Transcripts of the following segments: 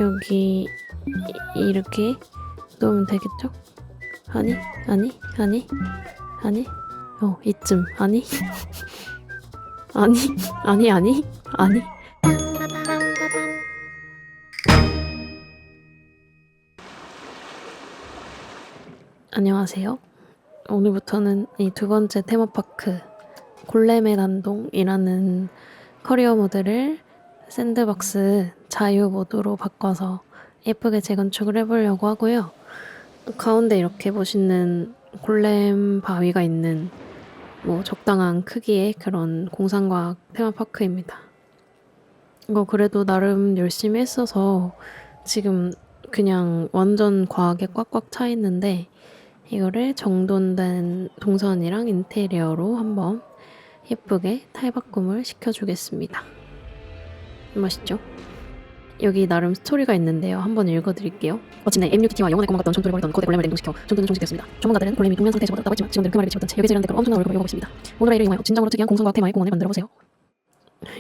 여기 이렇게 놓으면 되겠죠? 아니? 아니? 아니? 아니? 이쯤. 아니? 아니? 아니? 아니? 아니? 안녕하세요. 오늘부터는 이 두 번째 테마파크 골렘의 난동이라는 커리어 모드를 샌드박스 자유 모드로 바꿔서 예쁘게 재건축을 해보려고 하고요. 가운데 이렇게 멋있는 골렘 바위가 있는 적당한 크기의 그런 공상과학 테마파크입니다. 이거 그래도 나름 열심히 했어서 지금 그냥 완전 과하게 꽉꽉 차 있는데 이거를 정돈된 동선이랑 인테리어로 한번 예쁘게 탈바꿈을 시켜주겠습니다. 멋있죠? 여기 나름 스토리가 있는데요. 한번 읽어드릴게요. 어찌네 MUTT와 영혼의 꿈을 같던 전투를 벌이던 거대 골렘을 냉동시켜 전투는 종식되었습니다. 전문가들은 골렘이 동면 상태에서 왔다고 했지만 직원들은 그 말을 믿지 못한 채 여기저기란 댓글로 엄청난 얼굴을 요구하고 있습니다. 모노레일을 이용하여 진정으로 특이한 공상과학 테마의 공원을 만들어보세요.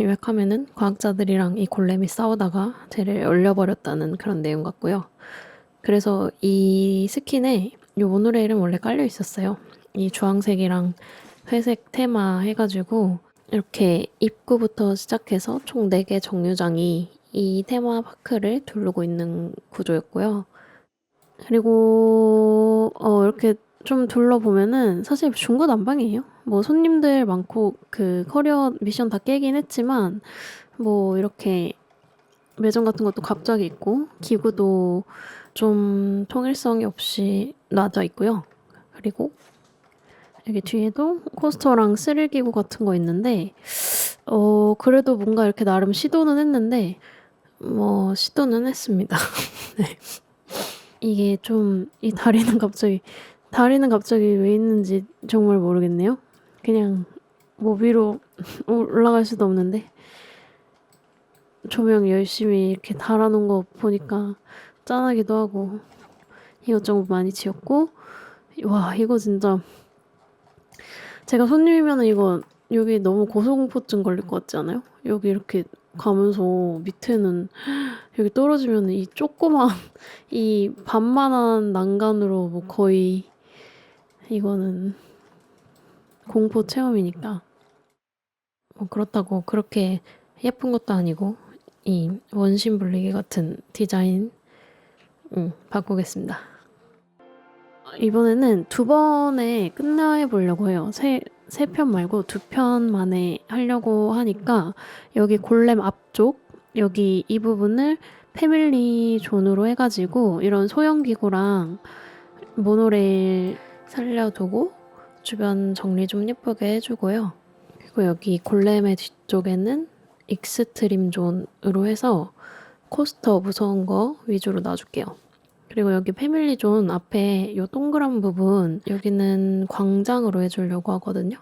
요약하면은 과학자들이랑 이 골렘이 싸우다가 쟤를 얼려버렸다는 그런 내용 같고요. 그래서 이 스킨에 이 모노레일은 원래 깔려 있었어요. 이 주황색이랑 회색 테마 해가지고 이렇게 입구부터 시작해서 총 4개 정류장이 이 테마파크를 두르고 있는 구조였고요. 그리고 이렇게 좀 둘러보면은 사실 중구난방이에요. 손님들 많고 그 커리어 미션 다 깨긴 했지만 이렇게 매점 같은 것도 갑자기 있고 기구도 좀 통일성이 없이 놔져 있고요. 그리고 여기 뒤에도 코스터랑 스릴기구 같은 거 있는데 그래도 뭔가 이렇게 나름 시도는 했는데 시도는 했습니다. 네. 이게 좀 이 다리는 갑자기 왜 있는지 정말 모르겠네요. 그냥 위로 올라갈 수도 없는데 조명 열심히 이렇게 달아놓은 거 보니까 짠하기도 하고 이것저것 많이 지었고 와 이거 진짜 제가 손님이면은 이거 여기 너무 고소공포증 걸릴 것 같지 않아요? 여기 이렇게 가면서 밑에는 여기 떨어지면 이 조그만 이 반만한 난간으로 거의 이거는 공포 체험이니까 그렇다고 그렇게 예쁜 것도 아니고 이 원심 불리기 같은 디자인 바꾸겠습니다. 이번에는 2번에 끝내보려고 해요. 세 편 말고 2편 만에 하려고 하니까 여기 골렘 앞쪽 여기 이 부분을 패밀리 존으로 해가지고 이런 소형 기구랑 모노레일 살려두고 주변 정리 좀 예쁘게 해주고요. 그리고 여기 골렘의 뒤쪽에는 익스트림 존으로 해서 코스터 무서운 거 위주로 놔줄게요. 그리고 여기 패밀리 존 앞에 이 동그란 부분 여기는 광장으로 해주려고 하거든요.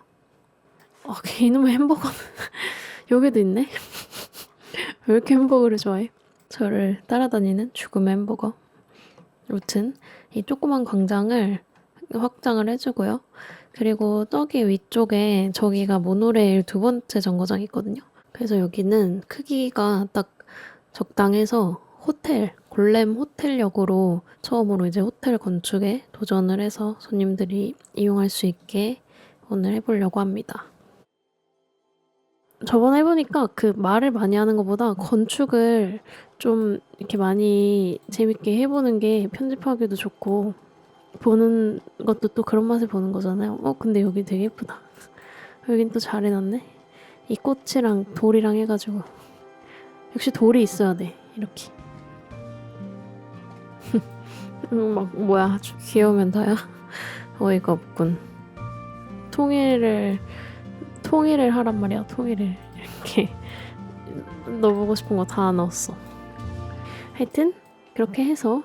이놈의 햄버거는 여기도 있네. 왜 이렇게 햄버거를 좋아해? 저를 따라다니는 죽음의 햄버거. 아무튼 이 조그만 광장을 확장을 해주고요. 그리고 저기 위쪽에 저기가 모노레일 2번째 정거장이 있거든요. 그래서 여기는 크기가 딱 적당해서 골렘 호텔역으로 처음으로 이제 호텔 건축에 도전을 해서 손님들이 이용할 수 있게 오늘 해보려고 합니다. 저번에 해보니까 그 말을 많이 하는 것보다 건축을 좀 이렇게 많이 재밌게 해보는 게 편집하기도 좋고 보는 것도 또 그런 맛을 보는 거잖아요. 근데 여기 되게 예쁘다. 여긴 또 잘 해놨네. 이 꽃이랑 돌이랑 해가지고 역시 돌이 있어야 돼. 이렇게 뭐야 귀여우면 다야? 어이가 없군. 통일을 하란 말이야. 통일을 이렇게 넣어보고 싶은 거 다 넣었어. 하여튼 그렇게 해서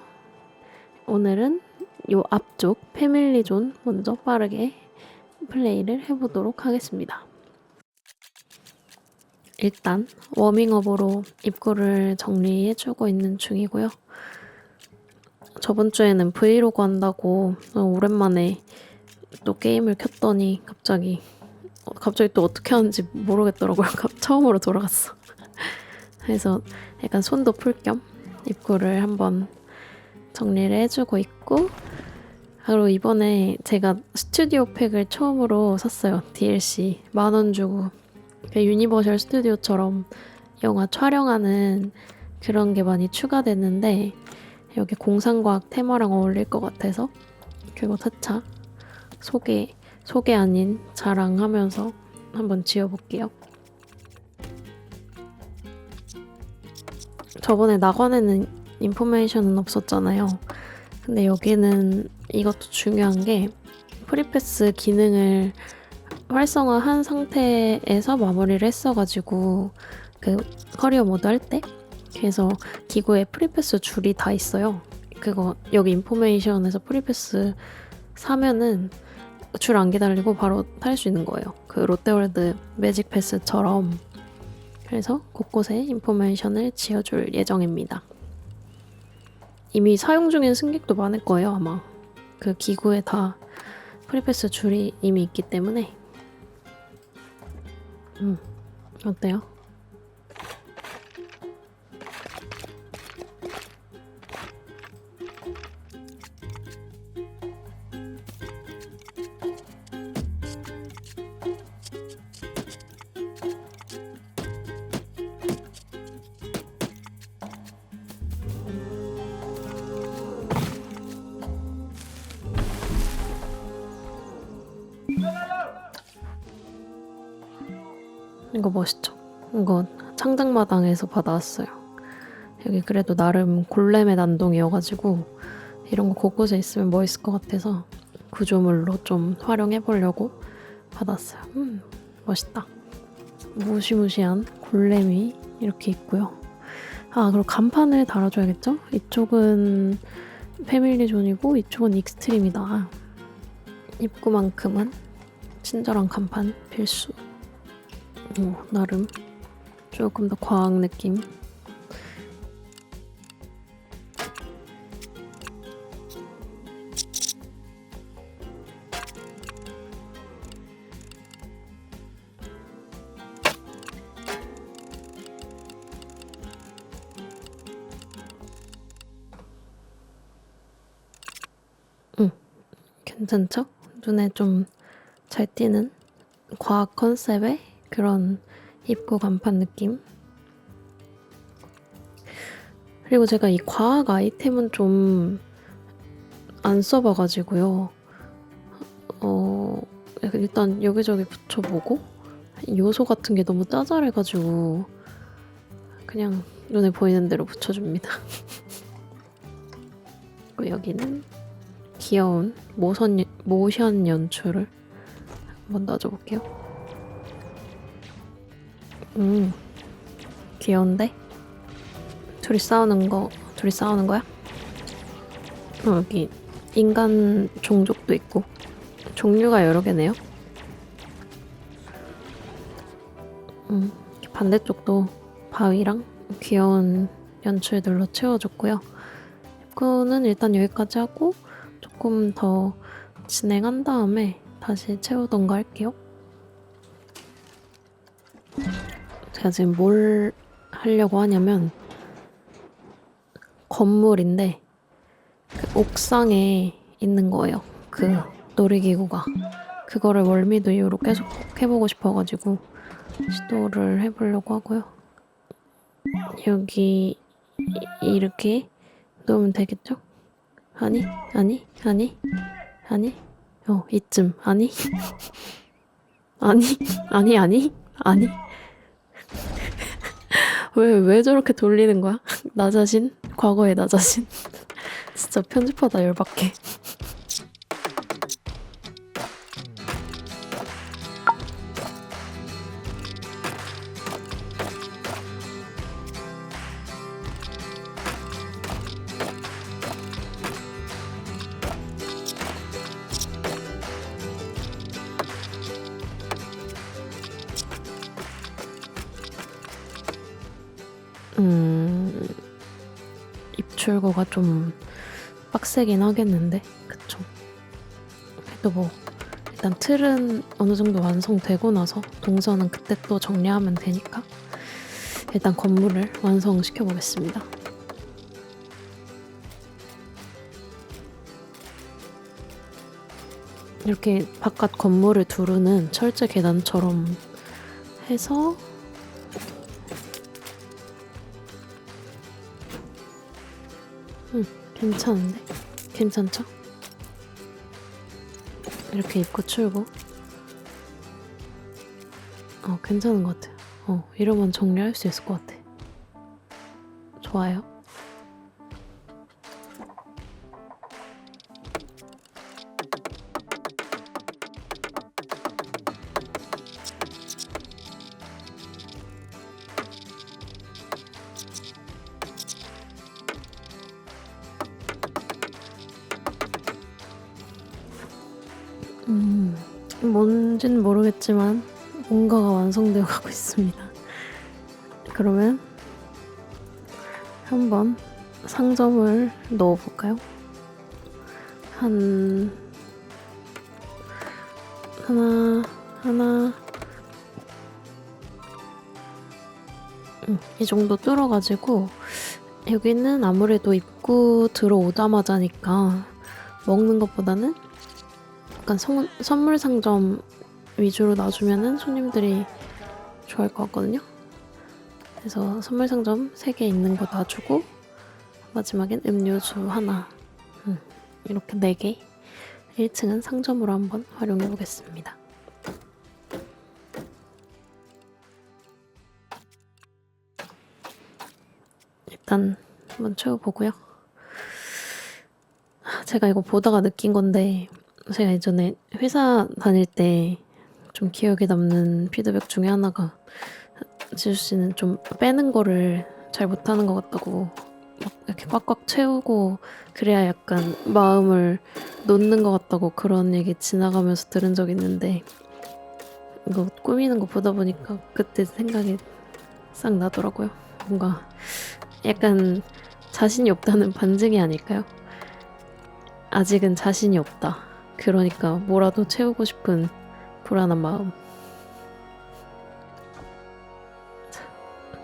오늘은 요 앞쪽 패밀리 존 먼저 빠르게 플레이를 해보도록 하겠습니다. 일단 워밍업으로 입구를 정리해주고 있는 중이고요. 저번 주에는 브이로그 한다고 오랜만에 또 게임을 켰더니 갑자기 또 어떻게 하는지 모르겠더라고요. 처음으로 돌아갔어. 그래서 약간 손도 풀 겸 입구를 한번 정리를 해주고 있고, 그리고 이번에 제가 스튜디오 팩을 처음으로 샀어요. DLC 10,000원 주고. 유니버셜 스튜디오처럼 영화 촬영하는 그런 게 많이 추가됐는데 여기 공상과학 테마랑 어울릴 것 같아서 그거 차차 소개 아닌 자랑하면서 한번 지어볼게요. 저번에 낙원에는 인포메이션은 없었잖아요. 근데 여기는 이것도 중요한 게 프리패스 기능을 활성화한 상태에서 마무리를 했어가지고 그 커리어 모드 할 때 그래서 기구에 프리패스 줄이 다 있어요. 그거 여기 인포메이션에서 프리패스 사면은 줄 안 기다리고 바로 탈 수 있는 거예요. 그 롯데월드 매직 패스처럼. 그래서 곳곳에 인포메이션을 지어줄 예정입니다. 이미 사용 중인 승객도 많을 거예요, 아마. 그 기구에 다 프리패스 줄이 이미 있기 때문에. 어때요? 이거 멋있죠? 이거 창작마당에서 받아왔어요. 여기 그래도 나름 골렘의 난동이어가지고 이런 거 곳곳에 있으면 멋있을 것 같아서 구조물로 좀 활용해보려고 받았어요. 멋있다. 무시무시한 골렘이 이렇게 있고요. 그리고 간판을 달아줘야겠죠? 이쪽은 패밀리 존이고 이쪽은 익스트림이다. 입구만큼은 친절한 간판 필수. 나름 조금 더 과학 느낌. 괜찮죠? 눈에 좀 잘 띄는 과학 컨셉의 그런 입구 간판 느낌. 그리고 제가 이 과학 아이템은 좀 안 써봐가지고요. 일단 여기저기 붙여보고 요소 같은 게 너무 짜잘해가지고 그냥 눈에 보이는 대로 붙여줍니다. 그리고 여기는 귀여운 모션 연출을 한번 놔줘볼게요. 귀여운데? 둘이 싸우는 거야? 여기 인간 종족도 있고 종류가 여러 개네요. 반대쪽도 바위랑 귀여운 연출들로 채워줬고요. 입구는 일단 여기까지 하고 조금 더 진행한 다음에 다시 채우던가 할게요. 제가 지금 뭘 하려고 하냐면 건물인데 그 옥상에 있는 거예요. 그 놀이기구가. 그거를 월미도 이후로 계속 해보고 싶어가지고 시도를 해보려고 하고요. 여기 이렇게 놓으면 되겠죠? 아니? 이쯤. 아니? 아니? 왜 저렇게 돌리는 거야? 나 자신? 과거의 나 자신? 진짜 편집하다 열받게. 입출구가 좀 빡세긴 하겠는데, 그쵸? 그래도 뭐 일단 틀은 어느 정도 완성되고 나서 동선은 그때 또 정리하면 되니까 일단 건물을 완성시켜 보겠습니다. 이렇게 바깥 건물을 두르는 철제 계단처럼 해서 괜찮은데? 괜찮죠? 이렇게 입구 출구. 괜찮은 것 같아요. 이러면 정리할 수 있을 것 같아. 좋아요. 뭔진 모르겠지만 뭔가가 완성되어 가고 있습니다. 그러면 한번 상점을 넣어볼까요? 하나 이 정도 뚫어가지고 여기는 아무래도 입구 들어오자마자니까 먹는 것보다는 약간 선물 상점 위주로 놔주면은 손님들이 좋아할 것 같거든요. 그래서 선물 상점 3개 있는 거 놔주고 마지막엔 음료수 하나, 이렇게 4개 1층은 상점으로 한번 활용해 보겠습니다. 일단 한번 채워보고요. 제가 이거 보다가 느낀 건데 제가 예전에 회사 다닐 때 좀 기억에 남는 피드백 중에 하나가 지수 씨는 좀 빼는 거를 잘 못하는 것 같다고 막 이렇게 꽉꽉 채우고 그래야 약간 마음을 놓는 것 같다고 그런 얘기 지나가면서 들은 적이 있는데 이거 꾸미는 거 보다 보니까 그때 생각이 싹 나더라고요. 뭔가 약간 자신이 없다는 반증이 아닐까요? 아직은 자신이 없다. 그러니까 뭐라도 채우고 싶은 불안한 마음.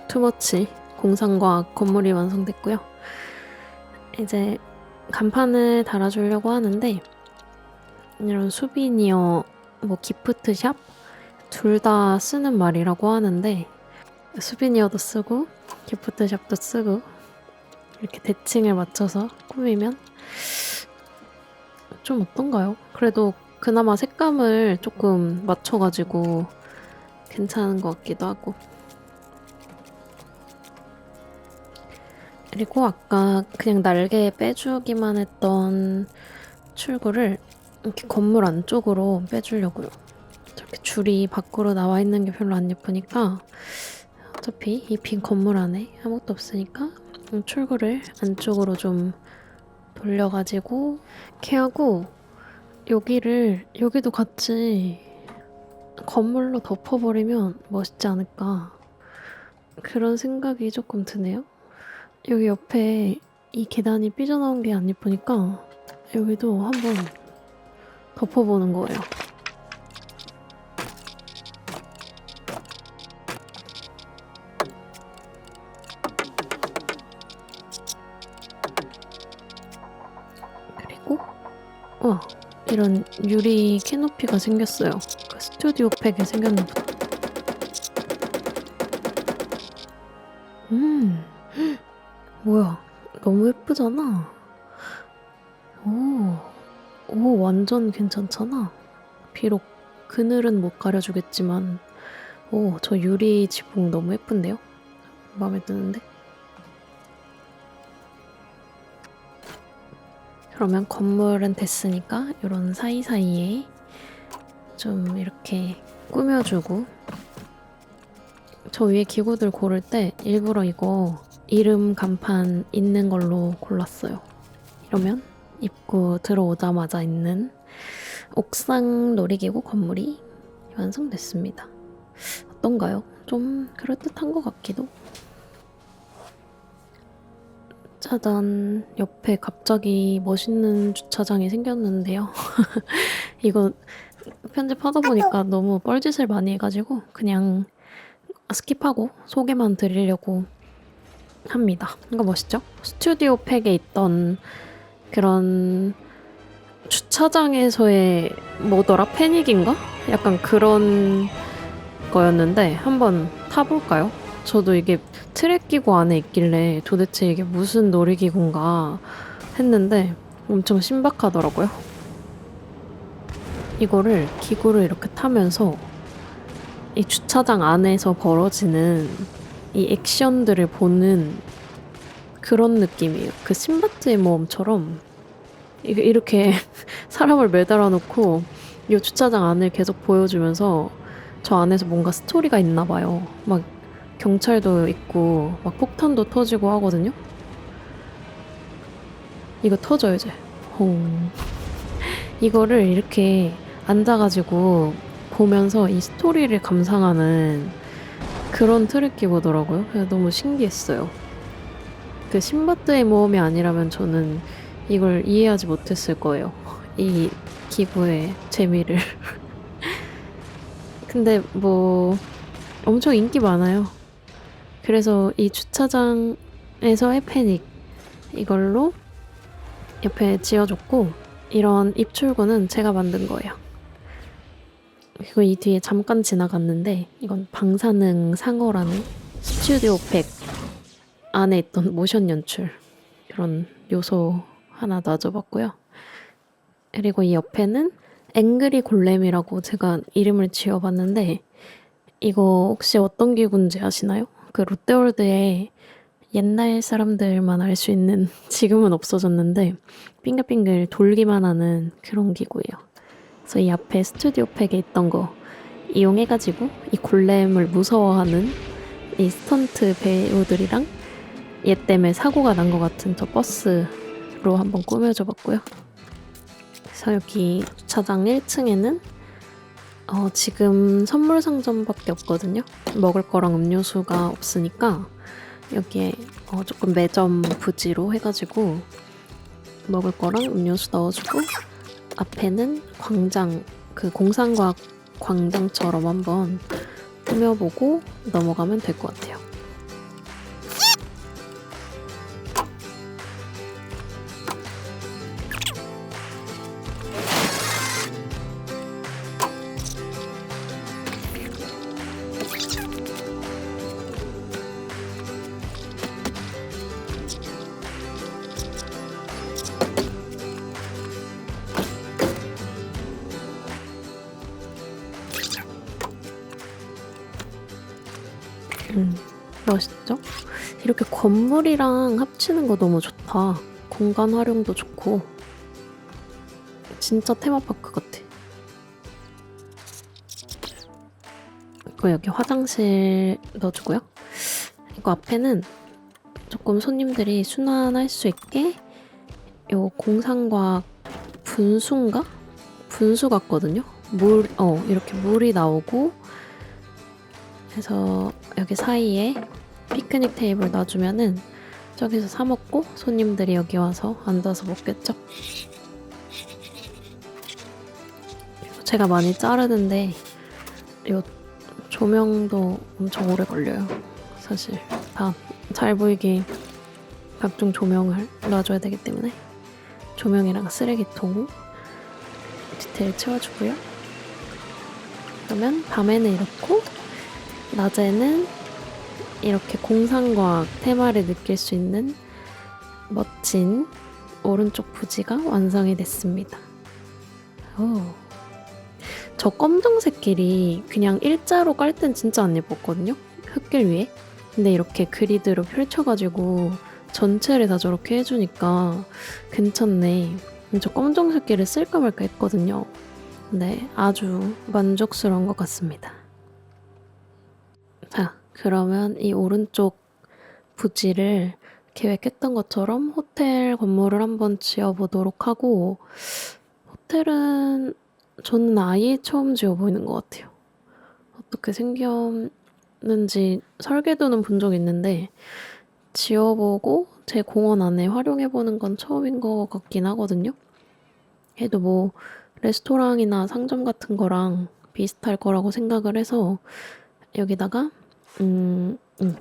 투머치 공상과학 건물이 완성됐고요. 이제 간판을 달아주려고 하는데 이런 수비니어 기프트샵 둘 다 쓰는 말이라고 하는데 수비니어도 쓰고 기프트샵도 쓰고 이렇게 대칭을 맞춰서 꾸미면 좀 어떤가요? 그래도 그나마 색감을 조금 맞춰가지고 괜찮은 것 같기도 하고. 그리고 아까 그냥 날개에 빼주기만 했던 출구를 이렇게 건물 안쪽으로 빼주려고요. 저렇게 줄이 밖으로 나와 있는 게 별로 안 예쁘니까 어차피 이 빈 건물 안에 아무것도 없으니까 출구를 안쪽으로 좀 돌려가지고 이렇게 하고 여기도 같이 건물로 덮어버리면 멋있지 않을까 그런 생각이 조금 드네요. 여기 옆에 이 계단이 삐져나온 게 안 예쁘니까 여기도 한번 덮어보는 거예요. 그리고 이런 유리 캐노피가 생겼어요. 그 스튜디오 팩에 생겼나 보다. 뭐야, 너무 예쁘잖아. 오, 완전 괜찮잖아. 비록 그늘은 못 가려주겠지만 저 유리 지붕 너무 예쁜데요? 마음에 드는데? 그러면 건물은 됐으니까 이런 사이사이에 좀 이렇게 꾸며주고 저 위에 기구들 고를 때 일부러 이거 이름 간판 있는 걸로 골랐어요. 이러면 입구 들어오자마자 있는 옥상 놀이기구 건물이 완성됐습니다. 어떤가요? 좀 그럴듯한 것 같기도. 짜잔, 옆에 갑자기 멋있는 주차장이 생겼는데요. 이거 편집하다 보니까 너무 뻘짓을 많이 해가지고 그냥 스킵하고 소개만 드리려고 합니다. 이거 멋있죠? 스튜디오 팩에 있던 그런 주차장에서의 뭐더라? 패닉인가? 약간 그런 거였는데 한번 타볼까요? 저도 이게 트랙 기구 안에 있길래 도대체 이게 무슨 놀이기구인가 했는데 엄청 신박하더라고요. 이거를 기구를 이렇게 타면서 이 주차장 안에서 벌어지는 이 액션들을 보는 그런 느낌이에요. 그 신밧드의 모험처럼 이렇게 사람을 매달아 놓고 이 주차장 안을 계속 보여주면서 저 안에서 뭔가 스토리가 있나 봐요. 막 경찰도 있고 막 폭탄도 터지고 하거든요. 이거 터져요 이제. 홍. 이거를 이렇게 앉아가지고 보면서 이 스토리를 감상하는 그런 트랙기구더라고요. 그래서 너무 신기했어요. 그 신밧드의 모험이 아니라면 저는 이걸 이해하지 못했을 거예요. 이 기구의 재미를. 근데 뭐 엄청 인기 많아요. 그래서 이 주차장에서의 패닉 이걸로 옆에 지어줬고 이런 입출구는 제가 만든 거예요. 그리고 이 뒤에 잠깐 지나갔는데 이건 방사능 상어라는 스튜디오 팩 안에 있던 모션 연출 그런 요소 하나 놔줘봤고요. 그리고 이 옆에는 앵그리 골렘이라고 제가 이름을 지어봤는데 이거 혹시 어떤 기구인지 아시나요? 그 롯데월드에 옛날 사람들만 알 수 있는 지금은 없어졌는데 빙글빙글 돌기만 하는 그런 기구예요. 그래서 이 앞에 스튜디오 팩에 있던 거 이용해가지고 이 골렘을 무서워하는 이 스턴트 배우들이랑 얘 때문에 사고가 난 것 같은 저 버스로 한번 꾸며줘 봤고요. 그래서 여기 주차장 1층에는 지금 선물 상점밖에 없거든요. 먹을 거랑 음료수가 없으니까 여기에 조금 매점 부지로 해가지고 먹을 거랑 음료수 넣어주고 앞에는 광장, 그 공상과학 광장처럼 한번 꾸며보고 넘어가면 될 것 같아요. 멋있죠? 이렇게 건물이랑 합치는 거 너무 좋다. 공간 활용도 좋고 진짜 테마파크 같아. 그리고 여기 화장실 넣어주고요. 이거 앞에는 조금 손님들이 순환할 수 있게 요 공상과학 분수인가? 분수 같거든요. 이렇게 물이 나오고 해서 여기 사이에 피크닉 테이블 놔주면은 저기서 사 먹고 손님들이 여기 와서 앉아서 먹겠죠. 제가 많이 자르는데 이 조명도 엄청 오래 걸려요. 사실 다 잘 보이게 각종 조명을 놔줘야 되기 때문에 조명이랑 쓰레기통 디테일 채워주고요. 그러면 밤에는 이렇고 낮에는 이렇게 공상과학 테마를 느낄 수 있는 멋진 오른쪽 부지가 완성이 됐습니다. 오. 저 검정색 길이 그냥 일자로 깔 땐 진짜 안 예뻤거든요? 흙길 위에. 근데 이렇게 그리드로 펼쳐가지고 전체를 다 저렇게 해주니까 괜찮네. 저 검정색 길을 쓸까 말까 했거든요. 근데 아주 만족스러운 것 같습니다. 자, 그러면 이 오른쪽 부지를 계획했던 것처럼 호텔 건물을 한번 지어보도록 하고 호텔은 저는 아예 처음 지어보이는 것 같아요. 어떻게 생겼는지 설계도는 본 적 있는데 지어보고 제 공원 안에 활용해보는 건 처음인 것 같긴 하거든요. 그래도 뭐 레스토랑이나 상점 같은 거랑 비슷할 거라고 생각을 해서 여기다가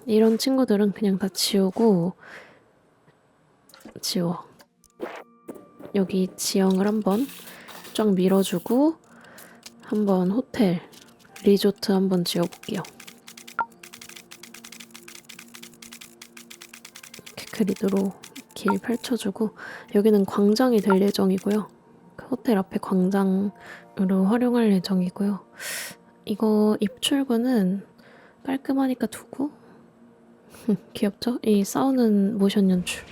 이런 친구들은 그냥 다 지우고 지워. 여기 지형을 한번 쫙 밀어주고 한번 호텔, 리조트 한번 지어볼게요. 이렇게 그리드로 길 펼쳐주고 여기는 광장이 될 예정이고요. 그 호텔 앞에 광장으로 활용할 예정이고요. 이거 입출구는 깔끔하니까 두고 귀엽죠? 이 싸우는 모션 연출.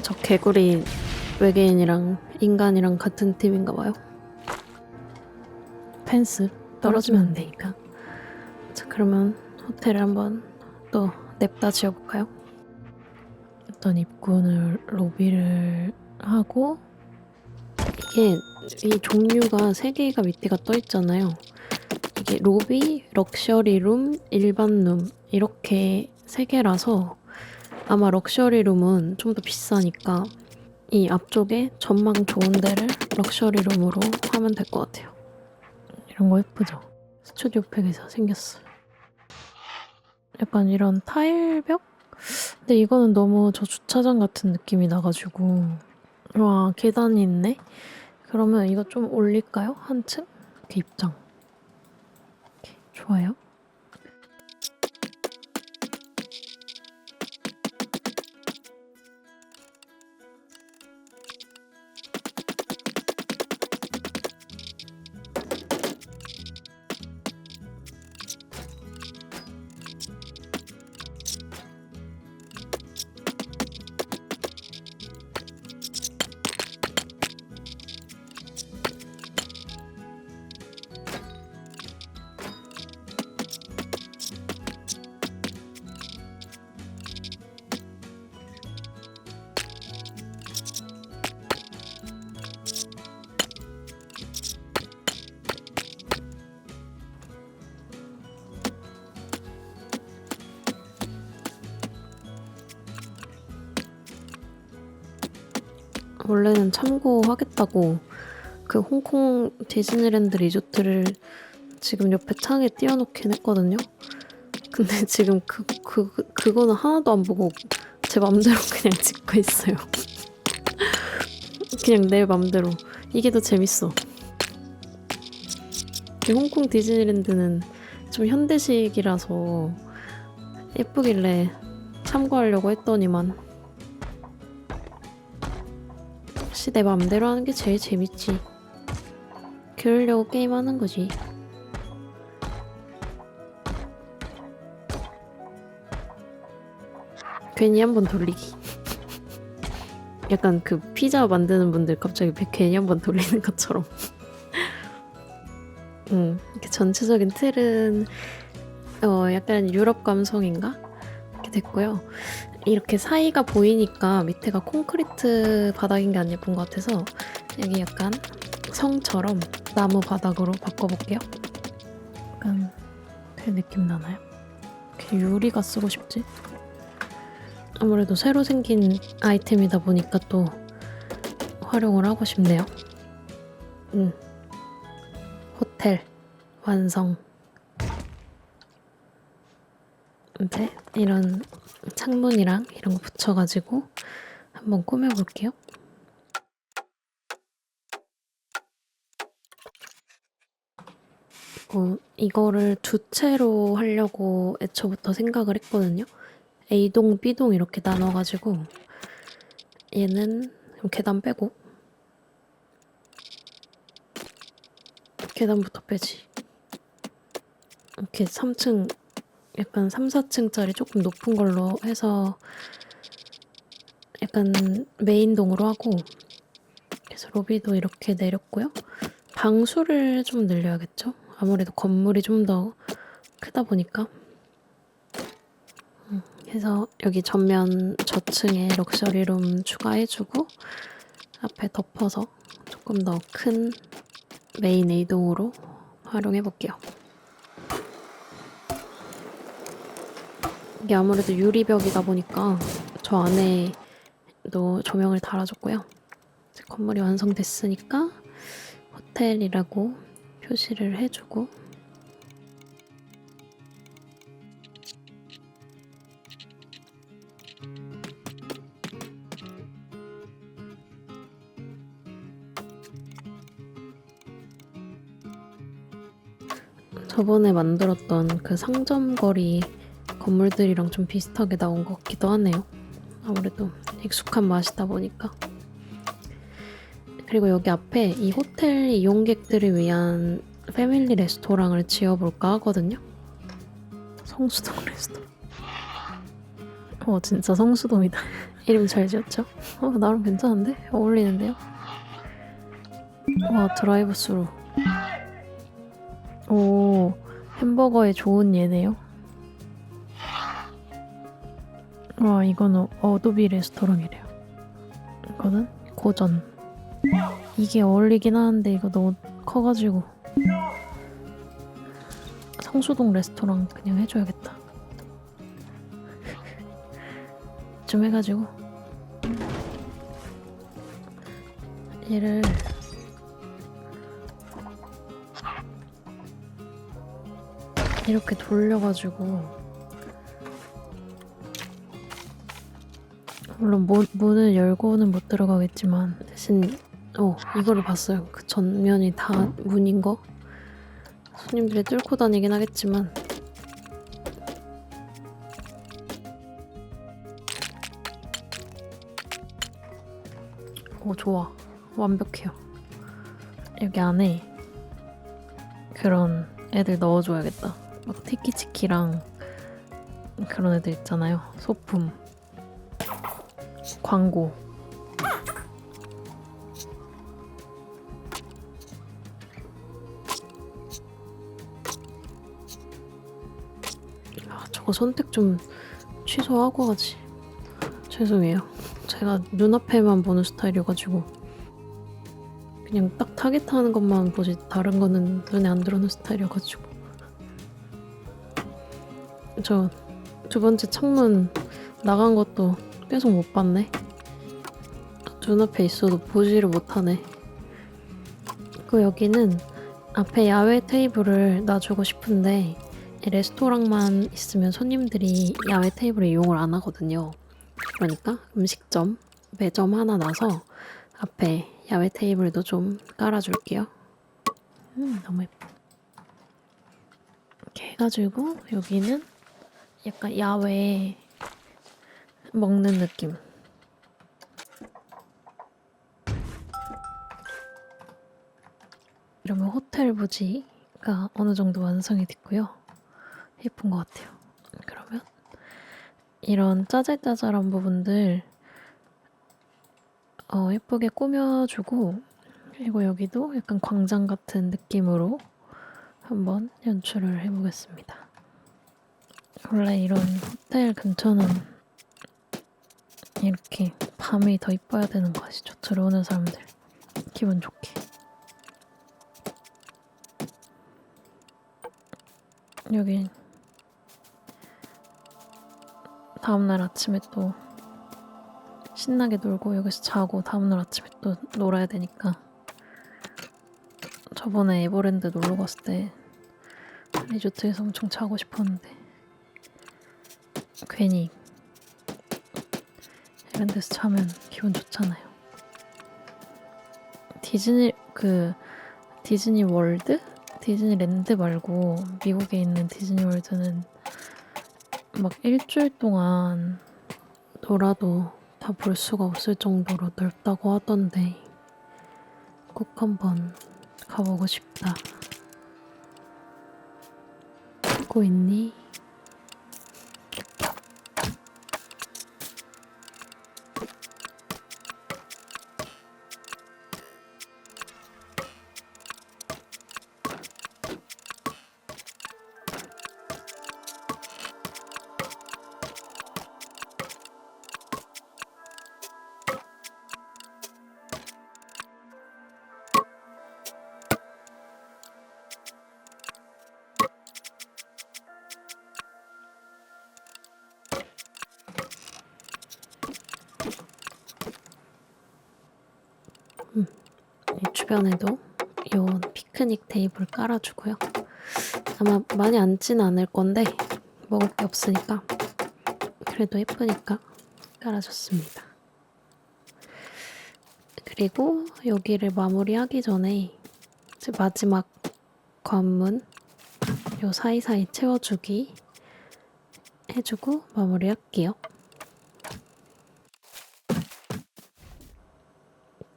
저 개구리 외계인이랑 인간이랑 같은 팀인가 봐요. 펜스 떨어지면 안 되니까. 자, 그러면 호텔을 한번 또 냅다 지어볼까요? 일단 입구는 로비를 하고 이게 이 종류가 3개가 밑에가 떠 있잖아요. 이게 로비, 럭셔리룸, 일반룸 이렇게 3개라서 아마 럭셔리룸은 좀 더 비싸니까 이 앞쪽에 전망 좋은 데를 럭셔리룸으로 하면 될 것 같아요. 이런 거 예쁘죠? 스튜디오 팩에서 생겼어요. 약간 이런 타일벽? 근데 이거는 너무 저 주차장 같은 느낌이 나가지고 와 계단이 있네? 그러면 이거 좀 올릴까요? 한 층? 이렇게 입장. 이렇게. 좋아요. 원래는 참고하겠다고 그 홍콩 디즈니랜드 리조트를 지금 옆에 창에 띄워놓긴 했거든요. 근데 지금 그거는 하나도 안 보고 제 맘대로 그냥 짓고 있어요. 그냥 내 맘대로. 이게 더 재밌어. 홍콩 디즈니랜드는 좀 현대식이라서 예쁘길래 참고하려고 했더니만 역시 내 맘대로 하는 게 제일 재밌지. 그러려고 게임하는 거지. 괜히 한번 돌리기. 약간 그 피자 만드는 분들 갑자기 괜히 한번 돌리는 것처럼. 이렇게 전체적인 틀은 약간 유럽 감성인가? 이렇게 됐고요. 이렇게 사이가 보이니까 밑에가 콘크리트 바닥인 게 안 예쁜 것 같아서 여기 약간 성처럼 나무 바닥으로 바꿔볼게요. 약간 그 느낌 나나요? 이렇게 유리가 쓰고 싶지? 아무래도 새로 생긴 아이템이다 보니까 또 활용을 하고 싶네요. 호텔 완성. 이제 이런 창문이랑 이런 거 붙여가지고 한번 꾸며볼게요. 이거를 두 채로 하려고 애초부터 생각을 했거든요. A동, B동 이렇게 나눠가지고 얘는 계단 빼고 계단부터 빼지. 이렇게 3층 약간 3, 4층짜리 조금 높은 걸로 해서 약간 메인동으로 하고 그래서 로비도 이렇게 내렸고요. 방수를 좀 늘려야겠죠? 아무래도 건물이 좀 더 크다 보니까 그래서 여기 전면 저층에 럭셔리룸 추가해주고 앞에 덮어서 조금 더 큰 메인 A동으로 활용해볼게요. 이게 아무래도 유리벽이다 보니까 저 안에도 조명을 달아줬고요. 이제 건물이 완성됐으니까 호텔이라고 표시를 해주고 저번에 만들었던 그 상점거리 건물들이랑 좀 비슷하게 나온 것 같기도 하네요. 아무래도 익숙한 맛이다 보니까. 그리고 여기 앞에 이 호텔 이용객들을 위한 패밀리 레스토랑을 지어볼까 하거든요. 성수동 레스토랑. 진짜 성수동이다. 이름 잘 지었죠? 나름 괜찮은데? 어울리는데요? 와, 드라이브 스루. 오, 햄버거에 좋은 예네요. 와, 이거는 어도비 레스토랑이래요. 이거는 고전. 이게 어울리긴 하는데 이거 너무 커가지고 성수동 레스토랑 그냥 해줘야겠다. 좀 해가지고 얘를 이렇게 돌려가지고 물론 문을 열고는 못 들어가겠지만 대신 이거를 봤어요. 그 전면이 다 문인 거. 손님들이 뚫고 다니긴 하겠지만 좋아. 완벽해요. 여기 안에 그런 애들 넣어줘야겠다. 막 티키치키랑 그런 애들 있잖아요. 소품, 광고. 저거 선택 좀 취소하고 하지. 죄송해요. 제가 눈앞에만 보는 스타일이어가지고 그냥 딱 타겟하는 것만 보지 다른 거는 눈에 안 들어오는 스타일이어가지고 저 두 번째 창문 나간 것도 계속 못 봤네. 눈앞에 있어도 보지를 못하네. 그리고 여기는 앞에 야외 테이블을 놔주고 싶은데 레스토랑만 있으면 손님들이 야외 테이블을 이용을 안 하거든요. 그러니까 음식점, 매점 하나 놔서 앞에 야외 테이블도 좀 깔아줄게요. 너무 예뻐. 이렇게 해가지고 여기는 약간 야외 먹는 느낌. 이러면 호텔 부지가 어느 정도 완성이 됐고요. 예쁜 것 같아요. 그러면 이런 짜잘짜잘한 부분들 예쁘게 꾸며주고 그리고 여기도 약간 광장 같은 느낌으로 한번 연출을 해보겠습니다. 원래 이런 호텔 근처는 이렇게 밤이 더 이뻐야 되는 거 아시죠? 들어오는 사람들 기분 좋게. 여기 다음날 아침에 또 신나게 놀고 여기서 자고 다음날 아침에 또 놀아야 되니까 저번에 에버랜드 놀러 갔을 때 리조트에서 엄청 자고 싶었는데 괜히 이런 데서 자면 기분 좋잖아요. 디즈니 월드? 디즈니랜드 말고 미국에 있는 디즈니 월드는 막 일주일 동안 놀아도 다 볼 수가 없을 정도로 넓다고 하던데 꼭 한번 가보고 싶다. 듣고 있니? 이 주변에도 요 피크닉 테이블 깔아주고요. 아마 많이 앉진 않을 건데 먹을 게 없으니까 그래도 예쁘니까 깔아줬습니다. 그리고 여기를 마무리하기 전에 이제 마지막 관문 요 사이사이 채워주기 해주고 마무리할게요.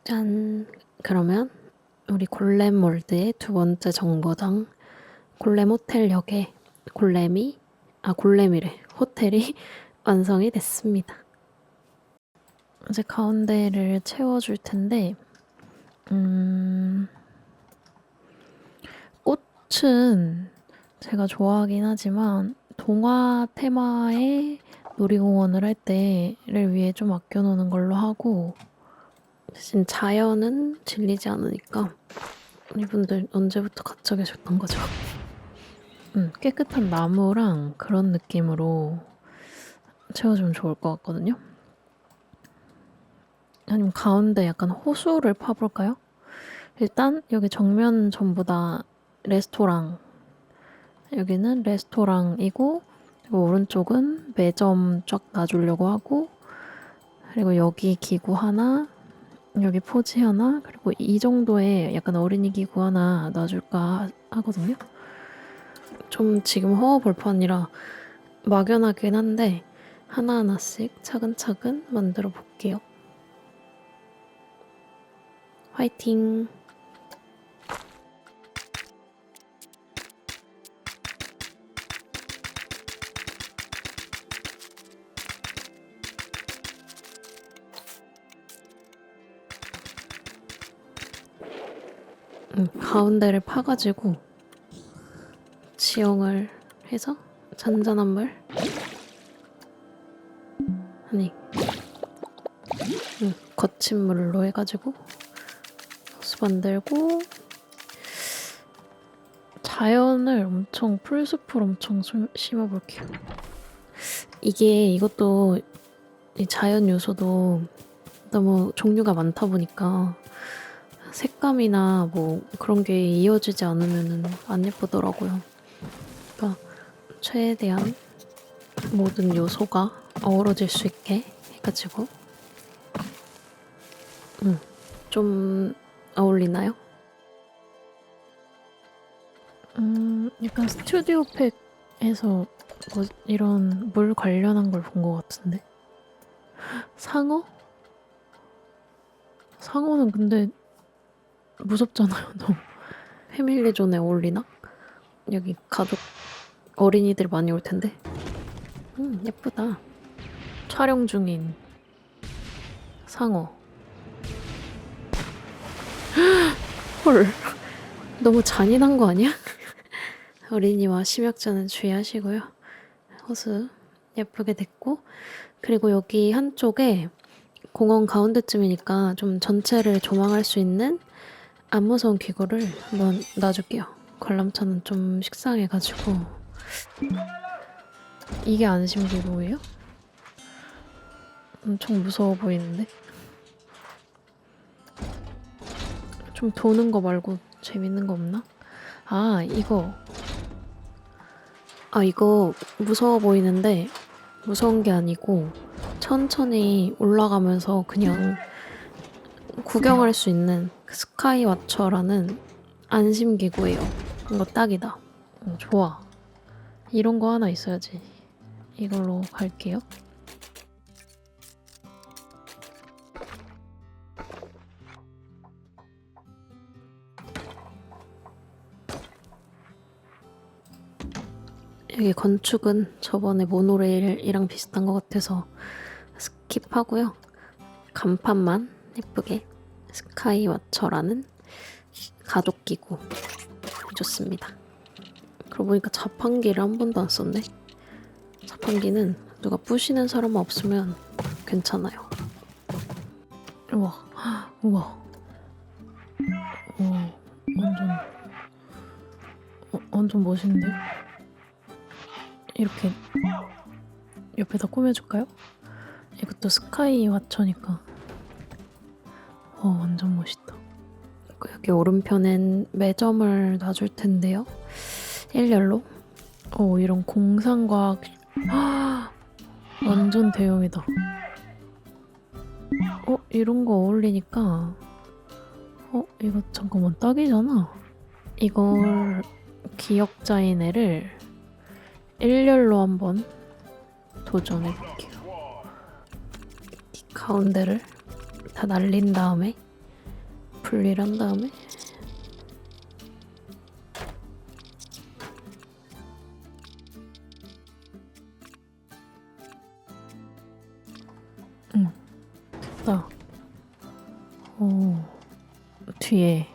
짠! 그러면 우리 골렘 몰드의 두 번째 정거장 골렘 호텔역에 골렘이래. 호텔이 완성이 됐습니다. 이제 가운데를 채워줄 텐데 꽃은 제가 좋아하긴 하지만 동화 테마의 놀이공원을 할 때를 위해 좀 아껴놓는 걸로 하고 대신 자연은 질리지 않으니까 이분들 언제부터 갇혀 계셨던 거죠? 깨끗한 나무랑 그런 느낌으로 채워주면 좋을 것 같거든요. 아니면 가운데 약간 호수를 파볼까요? 일단 여기 정면 전부 다 레스토랑, 여기는 레스토랑이고 그리고 오른쪽은 매점 쫙 놔주려고 하고 그리고 여기 기구 하나, 여기 포지 하나, 그리고 이 정도의 약간 어린이 기구 하나 놔줄까 하거든요. 좀 지금 허허벌판이라 막연하긴 한데 하나하나씩 차근차근 만들어 볼게요. 화이팅! 가운데를 파가지고 지형을 해서 잔잔한 물 아니 거친 물로 해가지고 호수 만들고 자연을 엄청 풀숲을 엄청 심어볼게요. 이것도 이 자연 요소도 너무 종류가 많다 보니까 색감이나 뭐 그런 게 이어지지 않으면 안 예쁘더라고요. 그러니까 최대한 모든 요소가 어우러질 수 있게 해가지고 좀 어울리나요? 약간 스튜디오 팩에서 뭐 이런 물 관련한 걸 본 것 같은데 상어? 상어는 근데 무섭잖아요. 너무 패밀리존에 어울리나? 여기 가족 어린이들 많이 올 텐데. 예쁘다. 촬영 중인 상어. 헐. 너무 잔인한 거 아니야? 어린이와 심약자는 주의하시고요. 호수 예쁘게 됐고 그리고 여기 한쪽에 공원 가운데쯤이니까 좀 전체를 조망할 수 있는 안 무서운 기구를 한번 놔줄게요. 관람차는 좀 식상해가지고. 이게 안심 기구예요? 엄청 무서워 보이는데? 좀 도는 거 말고 재밌는 거 없나? 이거 무서워 보이는데 무서운 게 아니고 천천히 올라가면서 그냥 구경할 수 있는 스카이 와처라는 안심 기구예요. 이거 딱이다. 좋아. 이런 거 하나 있어야지. 이걸로 갈게요. 여기 건축은 저번에 모노레일이랑 비슷한 것 같아서 스킵하고요. 간판만 예쁘게 스카이 와처라는 가족기구 해줬습니다. 그러고 보니까 자판기를 한 번도 안 썼네. 자판기는 누가 부시는 사람 없으면 괜찮아요. 우와. 완전 멋있는데? 이렇게 옆에다 꾸며줄까요? 이것도 스카이 와처니까 완전 멋있다. 여기 오른편엔 매점을 놔줄 텐데요. 일렬로. 이런 공상과학. 완전 대형이다. 이런 거 어울리니까. 이거 잠깐만 딱이잖아. 이걸 기억자인 애를 일렬로 한번 도전해볼게요. 이 가운데를 다 날린 다음에 분리를 한 다음에 됐다. 뒤에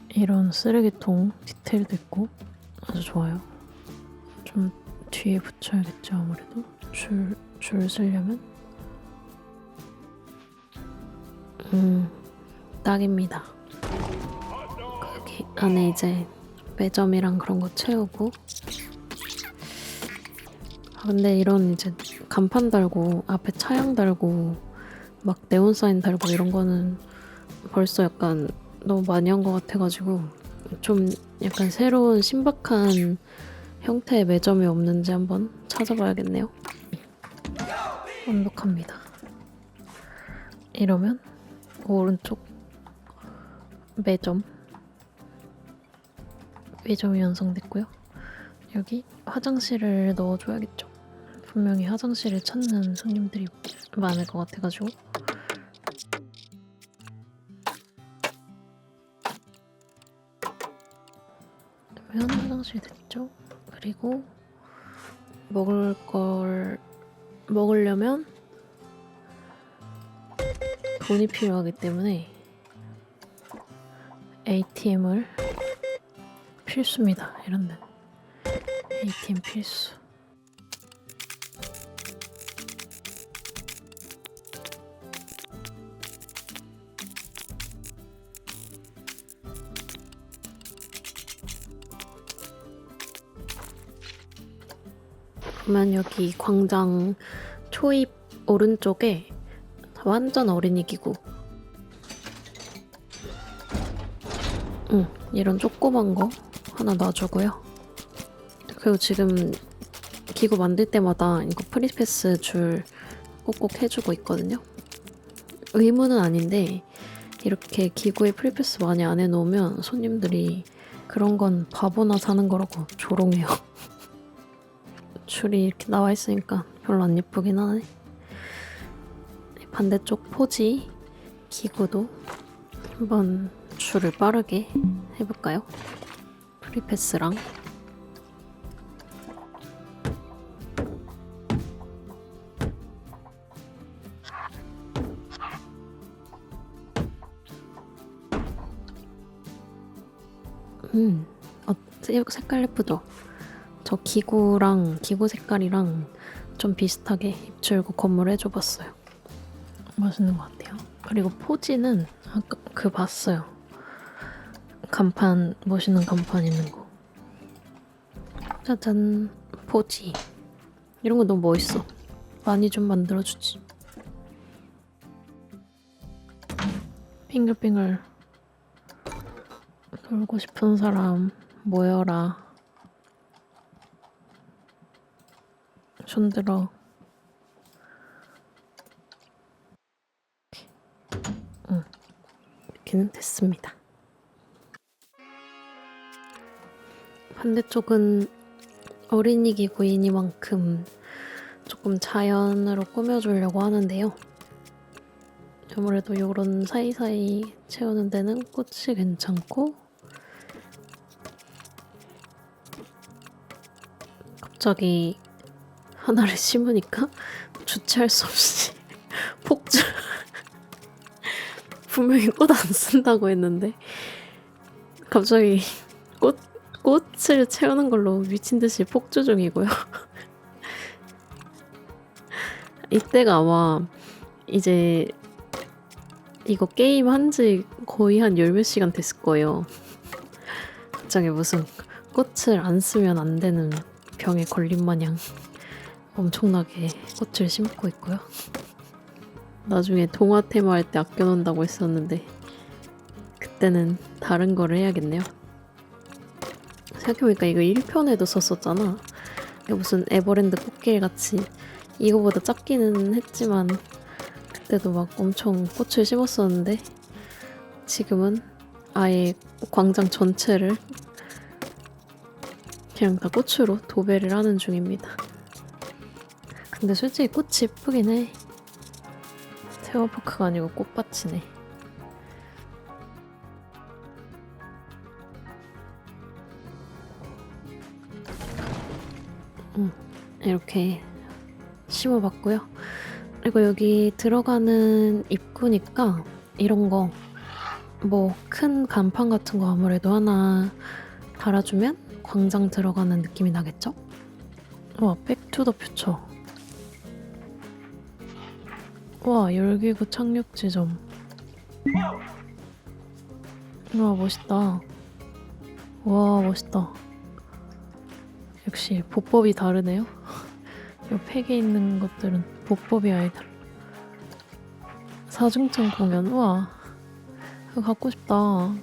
이런 쓰레기통 디테일도 있고 아주 좋아요. 좀 뒤에 붙여야겠죠, 아무래도. 줄 쓰려면. 딱입니다. 여기 안에 이제 매점이랑 그런 거 채우고. 근데 이런 이제 간판 달고 앞에 차양 달고 막 네온 사인 달고 이런 거는 벌써 약간 너무 많이 한 것 같아가지고 좀 약간 새로운 신박한 형태의 매점이 없는지 한번 찾아봐야겠네요. 완벽합니다. 이러면 오른쪽 매점이 완성됐고요. 여기 화장실을 넣어줘야겠죠. 분명히 화장실을 찾는 손님들이 많을 것 같아가지고. 그러면 화장실 됐죠. 그리고 먹으려면 돈이 필요하기 때문에 ATM을 필수입니다. 이런 데 ATM 필수. 그러면 여기 광장 초입 오른쪽에 완전 어린이 기구. 이런 조그만 거 하나 놔주고요. 그리고 지금 기구 만들 때마다 이거 프리패스 줄 꼭꼭 해주고 있거든요. 의무는 아닌데 이렇게 기구에 프리패스 많이 안 해놓으면 손님들이 그런 건 바보나 사는 거라고 조롱해요. 줄이 이렇게 나와 있으니까 별로 안 예쁘긴 하네. 반대쪽 포지 기구도 한번 줄을 빠르게 해볼까요? 프리패스랑 색깔 예쁘죠? 저 기구랑 기구 색깔이랑 좀 비슷하게 입출고 건물 해줘봤어요. 멋있는 것 같아요. 그리고 포지는 아까 봤어요. 간판, 멋있는 간판 있는 거. 짜잔, 포지. 이런 거 너무 멋있어. 많이 좀 만들어주지. 빙글빙글 돌고 싶은 사람 모여라. 손들어. 이렇게는 됐습니다. 반대쪽은 어린이 기구이니만큼 조금 자연으로 꾸며주려고 하는데요. 아무래도 이런 사이사이 채우는 데는 꽃이 괜찮고, 갑자기 하나를 심으니까 주체할 수 없이 폭주. 분명히 꽃 안 쓴다고 했는데 갑자기 꽃을 채우는 걸로 미친 듯이 폭주 중이고요. 이때가 아마 이제 이거 게임 한지 거의 한 열 몇 시간 됐을 거예요. 갑자기 무슨 꽃을 안 쓰면 안 되는 병에 걸린 마냥 엄청나게 꽃을 심고 있고요. 나중에 동화 테마 할 때 아껴놓는다고 했었는데 때는 다른 거를 해야겠네요. 생각해보니까 이거 1편에도 썼었잖아. 이거 무슨 에버랜드 꽃길 같이 이거보다 작기는 했지만 그때도 막 엄청 꽃을 심었었는데 지금은 아예 광장 전체를 그냥 다 꽃으로 도배를 하는 중입니다. 근데 솔직히 꽃이 예쁘긴 해. 테마파크가 아니고 꽃밭이네. 이렇게 심어봤고요. 그리고 여기 들어가는 입구니까 이런 거 뭐 큰 간판 같은 거 아무래도 하나 달아주면 광장 들어가는 느낌이 나겠죠? 와, 백투더 퓨처. 와, 열기구 착륙 지점. 와, 멋있다. 와, 멋있다. 역시 보법이 다르네요. 이 팩에 있는 것들은 보법이 아니다. 사중창 공연. 우와, 이거 갖고 싶다.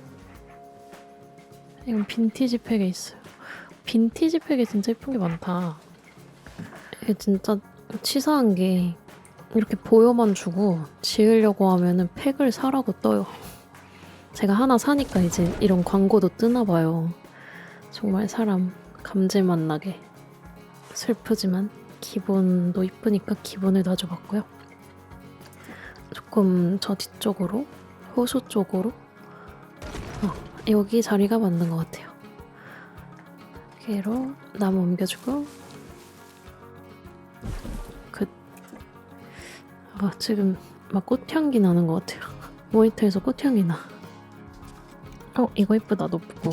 이건 빈티지 팩에 있어요. 빈티지 팩에 진짜 예쁜 게 많다. 이게 진짜 치사한 게 이렇게 보여만 주고 지으려고 하면은 팩을 사라고 떠요. 제가 하나 사니까 이제 이런 광고도 뜨나 봐요. 정말 사람 감질맛 나게. 슬프지만 기본도 이쁘니까 기본을 놔줘봤고요. 조금 저 뒤쪽으로 호수 쪽으로 여기 자리가 맞는 것 같아요. 여기로 나무 옮겨주고 지금 막 꽃향기 나는 것 같아요. 모니터에서 꽃향기 나. 이거 이쁘다. 높고.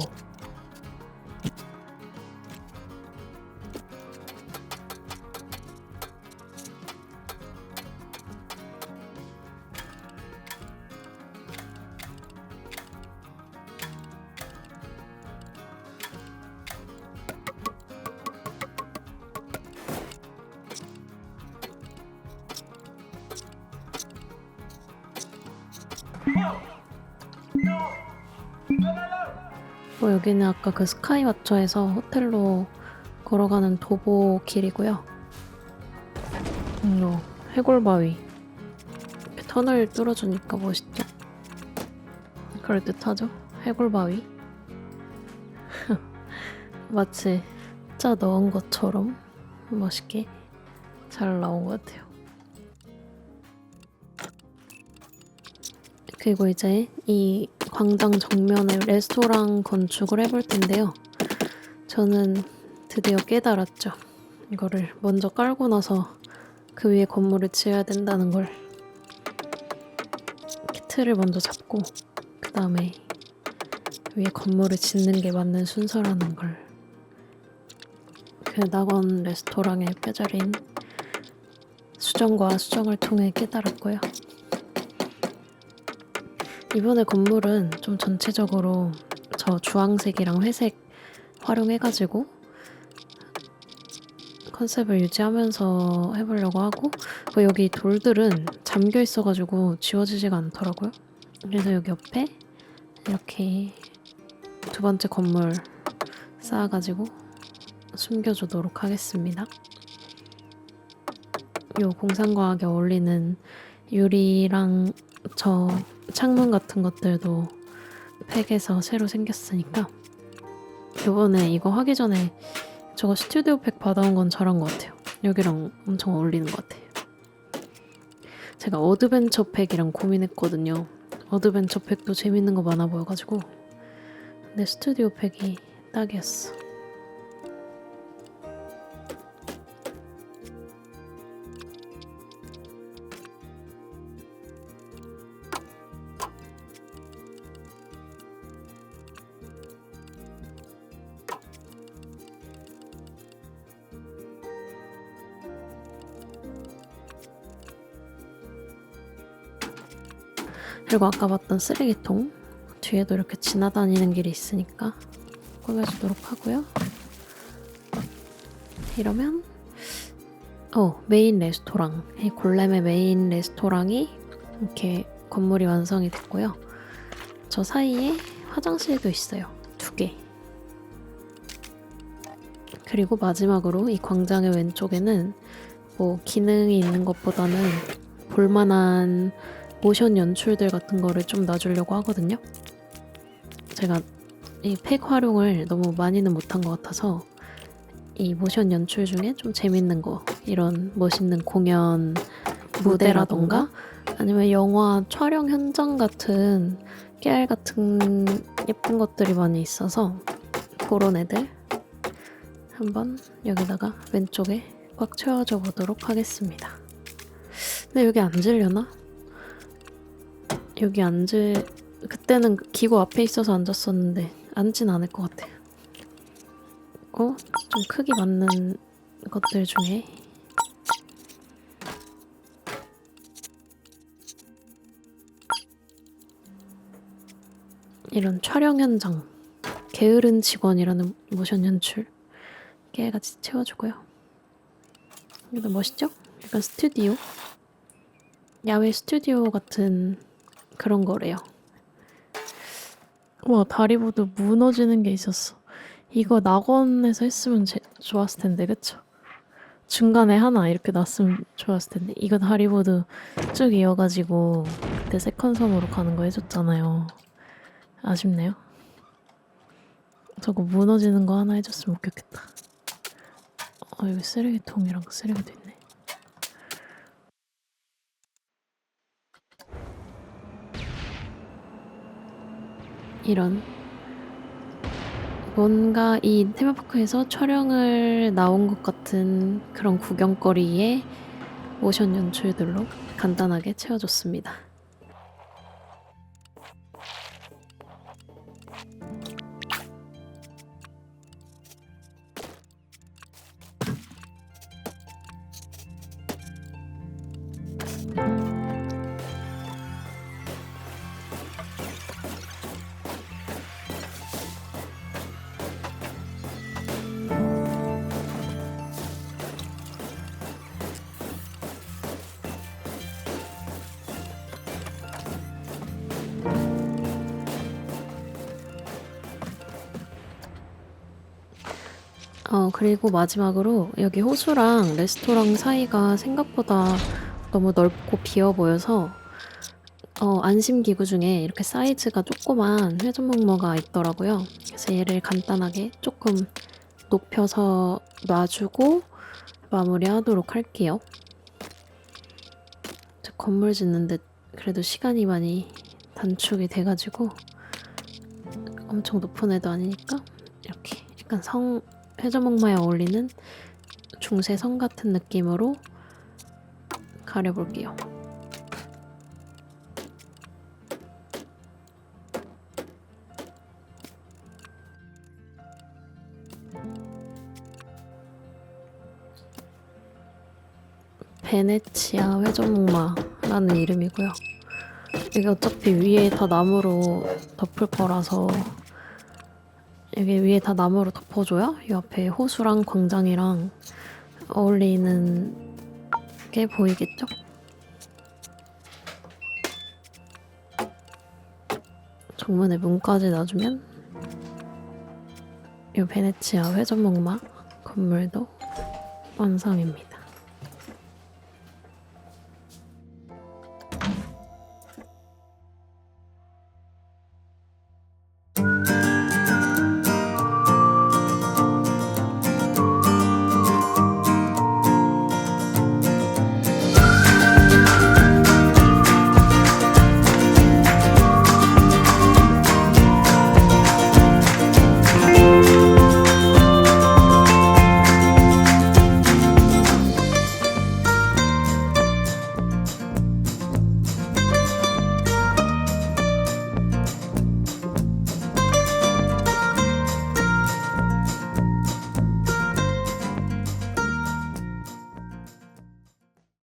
여기는 아까 그 스카이와처에서 호텔로 걸어가는 도보 길이고요. 해골바위. 터널 뚫어주니까 멋있죠? 그럴듯하죠? 해골바위. 마치 짜 넣은 것처럼 멋있게 잘 나온 것 같아요. 그리고 이제 이 광장 정면에 레스토랑 건축을 해볼 텐데요. 저는 드디어 깨달았죠. 이거를 먼저 깔고 나서 그 위에 건물을 지어야 된다는 걸. 틀을 먼저 잡고 그 다음에 위에 건물을 짓는 게 맞는 순서라는 걸. 그 낙원 레스토랑의 뼈저린 수정과 수정을 통해 깨달았고요. 이번에 건물은 좀 전체적으로 저 주황색이랑 회색 활용해가지고 컨셉을 유지하면서 해보려고 하고 여기 돌들은 잠겨 있어가지고 지워지지가 않더라고요. 그래서 여기 옆에 이렇게 두 번째 건물 쌓아가지고 숨겨주도록 하겠습니다. 요 공상과학에 어울리는 유리랑 저 창문 같은 것들도 팩에서 새로 생겼으니까 이번에 이거 하기 전에 저거 스튜디오 팩 받아온 건 잘한 것 같아요. 여기랑 엄청 어울리는 것 같아요. 제가 어드벤처 팩이랑 고민했거든요. 어드벤처 팩도 재밌는 거 많아 보여가지고 근데 스튜디오 팩이 딱이었어. 그리고 아까 봤던 쓰레기통 뒤에도 이렇게 지나다니는 길이 있으니까 꾸며주도록 하고요. 이러면 메인 레스토랑, 골렘의 메인 레스토랑이 이렇게 건물이 완성이 됐고요. 저 사이에 화장실도 있어요. 2개. 그리고 마지막으로 이 광장의 왼쪽에는 뭐 기능이 있는 것보다는 볼만한 모션 연출들 같은 거를 좀 놔주려고 하거든요. 제가 이 팩 활용을 너무 많이는 못한 것 같아서 이 모션 연출 중에 좀 재밌는 거, 이런 멋있는 공연 무대라던가 아니면 영화 촬영 현장 같은 깨알 같은 예쁜 것들이 많이 있어서 그런 애들 한번 여기다가 왼쪽에 꽉 채워줘 보도록 하겠습니다. 근데 여기 앉으려나? 여기 그때는 기구 앞에 있어서 앉았었는데 앉진 않을 것 같아요. 좀 크기 맞는 것들 중에 이런 촬영 현장, 게으른 직원이라는 모션 연출 깨같이 채워주고요. 이거 멋있죠? 약간 스튜디오? 야외 스튜디오 같은 그런 거래요. 와, 다리보드 무너지는 게 있었어. 이거 낙원에서 했으면 좋았을 텐데, 그쵸? 중간에 하나 이렇게 놨으면 좋았을 텐데. 이거 다리보드 쭉 이어가지고 그때 세컨섬으로 가는 거 해줬잖아요. 아쉽네요. 저거 무너지는 거 하나 해줬으면 좋겠다. 여기 쓰레기통이랑 쓰레기도 있네. 이런 뭔가 이 테마파크에서 촬영을 나온 것 같은 그런 구경거리에 모션 연출들로 간단하게 채워줬습니다. 그리고 마지막으로 여기 호수랑 레스토랑 사이가 생각보다 너무 넓고 비어 보여서 안심기구 중에 이렇게 사이즈가 조그만 회전목마가 있더라고요. 그래서 얘를 간단하게 조금 높여서 놔주고 마무리하도록 할게요. 건물 짓는데 그래도 시간이 많이 단축이 돼가지고 엄청 높은 애도 아니니까 이렇게 약간 회전목마에 어울리는 중세성 같은 느낌으로 가려볼게요. 베네치아 회전목마라는 이름이고요. 이게 어차피 위에 다 나무로 덮을 거라서 여기 위에 다 나무로 덮어줘야 이 앞에 호수랑 광장이랑 어울리는 게 보이겠죠? 정문에 문까지 놔주면 이 베네치아 회전목마 건물도 완성입니다.